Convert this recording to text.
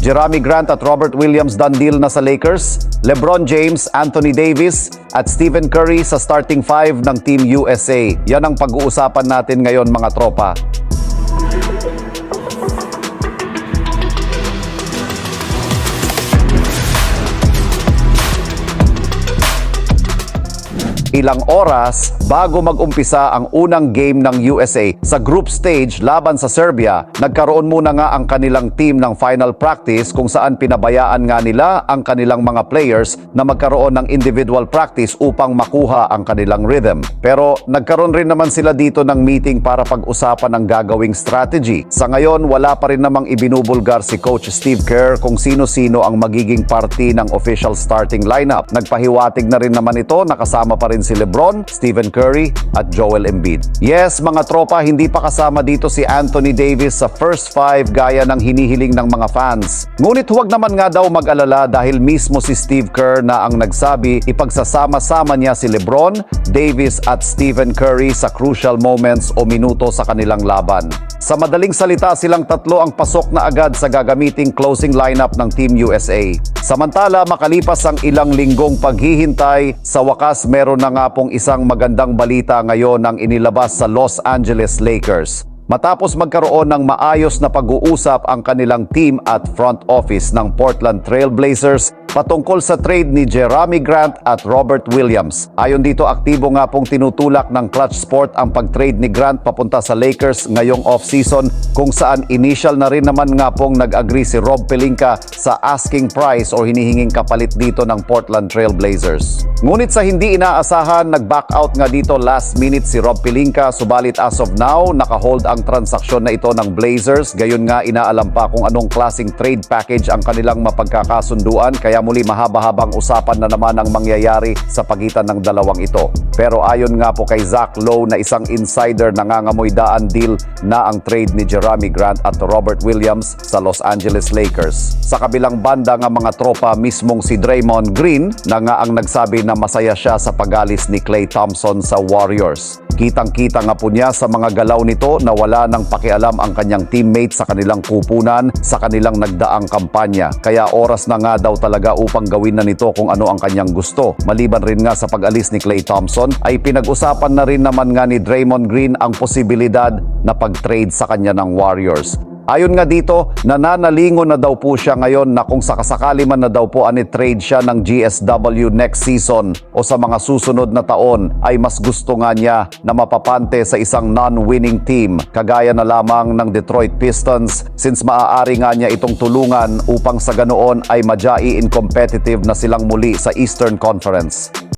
Jerami Grant at Robert Williams done deal na sa Lakers, LeBron James, Anthony Davis at Stephen Curry sa starting five ng Team USA. Yan ang pag-uusapan natin ngayon mga tropa. Ilang oras bago mag-umpisa ang unang game ng USA sa group stage laban sa Serbia, nagkaroon muna nga ang kanilang team ng final practice kung saan pinabayaan nga nila ang kanilang mga players na magkaroon ng individual practice upang makuha ang kanilang rhythm. Pero nagkaroon rin naman sila dito ng meeting para pag-usapan ang gagawing strategy. Sa ngayon, wala pa rin namang ibinubulgar si Coach Steve Kerr kung sino-sino ang magiging party ng official starting lineup. Nagpahiwatig na rin naman ito, nakasama pa rin si LeBron, Stephen Curry at Joel Embiid. Yes, mga tropa, hindi pa kasama dito si Anthony Davis sa first five gaya ng hinihiling ng mga fans. Ngunit huwag naman nga daw mag-alala dahil mismo si Steve Kerr na ang nagsabi ipagsasama-sama niya si LeBron, Davis at Stephen Curry sa crucial moments o minuto sa kanilang laban. Sa madaling salita, silang tatlo ang pasok na agad sa gagamiting closing lineup ng Team USA. Samantala, makalipas ang ilang linggong paghihintay, sa wakas meron na nga pong isang magandang balita ngayon ang inilabas sa Los Angeles Lakers. Matapos magkaroon ng maayos na pag-uusap ang kanilang team at front office ng Portland Trail Blazers patungkol sa trade ni Jerami Grant at Robert Williams. Ayon dito, aktibo nga pong tinutulak ng Clutch Sport ang pag-trade ni Grant papunta sa Lakers ngayong off-season, kung saan initial na rin naman nga pong nag-agree si Rob Pelinka sa asking price o hinihinging kapalit dito ng Portland Trail Blazers. Ngunit sa hindi inaasahan, nag-back out nga dito last minute si Rob Pelinka, subalit as of now, naka-hold ang transaksyon na ito ng Blazers. Gayon nga, inaalam pa kung anong klaseng trade package ang kanilang mapagkakasunduan, kaya muli mahaba-habang usapan na naman ang mangyayari sa pagitan ng dalawang ito. Pero ayon nga po kay Zach Lowe na isang insider, nangangamoy daan deal na ang trade ni Jerami Grant at Robert Williams sa Los Angeles Lakers. Sa kabilang banda nga mga tropa, mismong si Draymond Green na nga ang nagsabi na masaya siya sa pag-alis ni Klay Thompson sa Warriors. Kitang-kita nga po niya sa mga galaw nito na wala nang pakialam ang kanyang teammates sa kanilang kupunan sa kanilang nagdaang kampanya. Kaya oras na nga daw talaga upang gawin na nito kung ano ang kanyang gusto. Maliban rin nga sa pag-alis ni Klay Thompson, ay pinag-usapan na rin naman nga ni Draymond Green ang posibilidad na pag-trade sa kanya ng Warriors. Ayon nga dito, nananalingon na daw po siya ngayon na kung sakasakali man na daw po ani-trade siya ng GSW next season o sa mga susunod na taon, ay mas gusto nga niya na mapapante sa isang non-winning team kagaya na lamang ng Detroit Pistons, since maaari nga niya itong tulungan upang sa ganoon ay ma-in competitive na silang muli sa Eastern Conference.